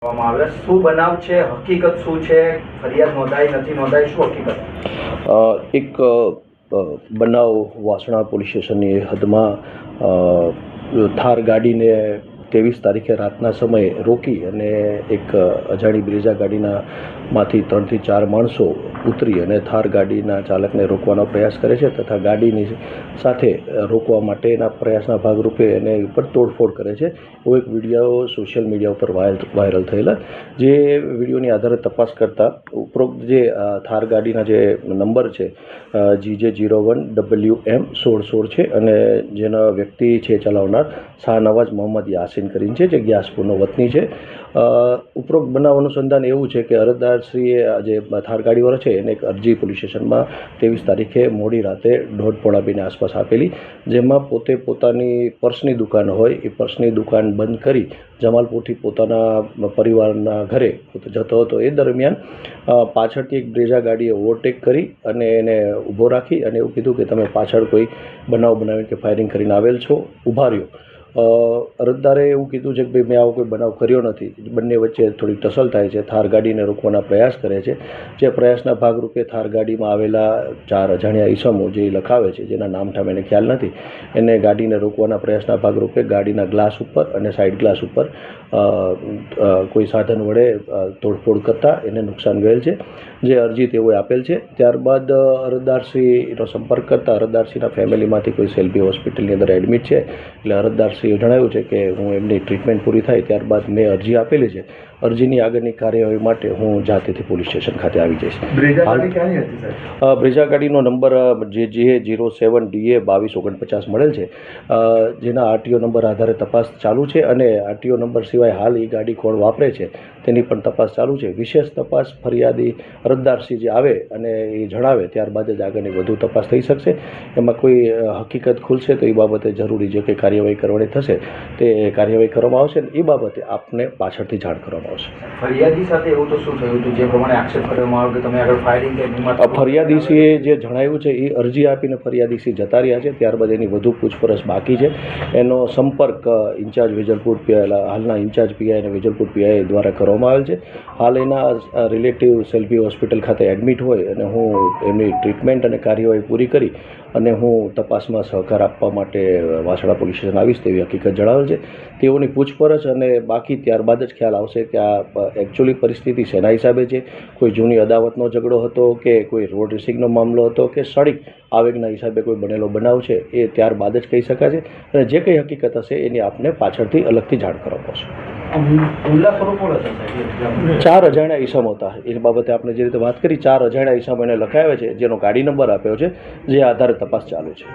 શું બનાવ છે, હકીકત શું છે, ફરિયાદ નોંધાઈ નથી નોંધાઈ, શું હકીકત? એક બનાવ વાસણા પોલીસ સ્ટેશનની હદમાં થાર ગાડીને 23 તારીખે રાતના સમયે રોકી અને એક અજાણી બ્રેઝા ગાડીમાંથી 3 થી 4 માણસો ઉતરી અને થાર ગાડીના ચાલકને રોકવાનો પ્રયાસ કરે છે તથા ગાડીની સાથે રોકવા માટેના પ્રયાસના ભાગરૂપે એને ઉપર તોડફોડ કરે છે. એવો એક વિડીયો સોશિયલ મીડિયા ઉપર વાયરલ થયેલા, જે વિડીયોની આધારે તપાસ કરતાં ઉપરોક્ત જે થાર ગાડીના જે નંબર છે GJ01WM1616 છે અને જેના વ્યક્તિ છે ચલાવનાર શાહનવાજ મોહમ્મદ યાસીન કરીને છે, જે ગ્યાસપુરનો વતની છે. ઉપરોક્ત બનાવ અનુસંધાન એવું છે કે અરજદારશ્રીએ જે થાર ગાડીવાળો છે એને એક અરજી પોલીસ સ્ટેશનમાં 23 તારીખે મોડી રાતે 1:30-2:00 આસપાસ આપેલી, જેમાં પોતે પોતાની પર્સની દુકાન હોય એ પર્સની દુકાન બંધ કરી જમાલપુરથી પોતાના પરિવારના ઘરે જતો હતો. એ દરમિયાન પાછળથી એક બ્રેઝા ગાડીએ ઓવરટેક કરી અને એને ઊભો રાખી અને એવું કીધું કે તમે પાછળ કોઈ બનાવ બનાવીને કે ફાયરિંગ કરીને આવેલ છો, ઊભા રહ્યો. અરજદારે એવું કીધું છે કે ભાઈ મેં આવો કોઈ બનાવ કર્યો નથી. બંને વચ્ચે થોડી ટસલ થાય છે. થાર ગાડીને રોકવાના પ્રયાસ કરે છે. જે પ્રયાસના ભાગરૂપે થાર ગાડીમાં આવેલા 4 અજાણ્યા ઈસમો જે લખાવે છે, જેના નામ ઠામ એને ખ્યાલ નથી, એને ગાડીને રોકવાના પ્રયાસના ભાગરૂપે ગાડીના ગ્લાસ ઉપર અને સાઈડ ગ્લાસ ઉપર કોઈ સાધન વડે તોડફોડ કરતાં એને નુકસાન ગયેલ છે, જે અરજી તેઓએ આપેલ છે. ત્યારબાદ અરજદારશ્રીનો સંપર્ક કરતાં અરજદારશ્રીના ફેમિલીમાંથી કોઈ સેલ્બી હોસ્પિટલની અંદર એડમિટ છે, એટલે અરજદારશ્રીએ જણાવ્યું છે કે હું એમની ટ્રીટમેન્ટ પૂરી થાય ત્યારબાદ મેં અરજી આપેલી છે. અરજીની આગળની કાર્યવાહી માટે હું જાતેથી પોલીસ સ્ટેશન ખાતે આવી જઈશ. બ્રેઝા ગાડીનો નંબર JJ07DA2249 મળેલ છે, જેના આરટીઓ નંબર આધારે તપાસ ચાલુ છે અને આરટીઓ નંબર સિવાય હાલ એ ગાડી કોણ વાપરે છે તેની પણ તપાસ ચાલુ છે. વિશેષ તપાસ ફરિયાદી અરજદારશ્રી જે આવે અને એ જણાવે ત્યારબાદ જ આગળની વધુ તપાસ થઈ શકશે. એમાં કોઈ હકીકત ખુલશે તો એ બાબતે જરૂરી જે કંઈ કાર્યવાહી કરવાની થશે તે કાર્યવાહી કરવામાં આવશે અને એ બાબતે આપને પાછળથી જાણ કરવામાં આવશે. ફરિયાદી સાથે એવું તો શું થયું હતું જે પ્રમાણે આક્ષેપ કરવામાં આવ્યો કે તમે આગળ ફાયરિંગ કરી? ફરિયાદીશ્રીએ જે જણાવ્યું છે એ અરજી આપીને ફરિયાદીશ્રી જતા રહ્યા છે. ત્યારબાદ એની વધુ પૂછપરછ બાકી છે. એનો સંપર્ક ઇન્ચાર્જ વેજલપુર હાલના ઇન્ચાર્જ પીઆઈ અને વેજલપુર પીઆઈ દ્વારા કરવામાં આવેલ છે. હાલ એના રિલેટિવ સેલ્બી હોસ્પિટલ ખાતે એડમિટ હોય અને હું એમની ટ્રીટમેન્ટ અને કાર્યવાહી પૂરી કરી અને હું તપાસમાં સહકાર આપવા માટે વાસણા પોલીસ સ્ટેશન આવીશ તેવી હકીકત જણાવેલ છે. તેઓની પૂછપરછ અને બાકી ત્યારબાદ જ ખ્યાલ આવશે કે આ એકચ્યુઅલી પરિસ્થિતિ શેના હિસાબે છે, કોઈ જૂની અદાવતનો ઝઘડો હતો કે કોઈ રોડ રેસિંગનો મામલો હતો કે ક્ષણિક આવેગના હિસાબે કોઈ બનેલો બનાવ છે, એ ત્યારબાદ જ કહી શકાશે અને જે કંઈ હકીકત હશે એની આપને પાછળથી અલગથી જાણ કરવામાં આવશે. 4 અજાણ્યા ઈસમો હતા. એ બાબતે આપણે જે રીતે વાત કરી, 4 અજાણ્યા ઈસમો એને લખાવ્યા છે, જેનો ગાડી નંબર આપ્યો છે, જે આધારે તપાસ ચાલુ છે.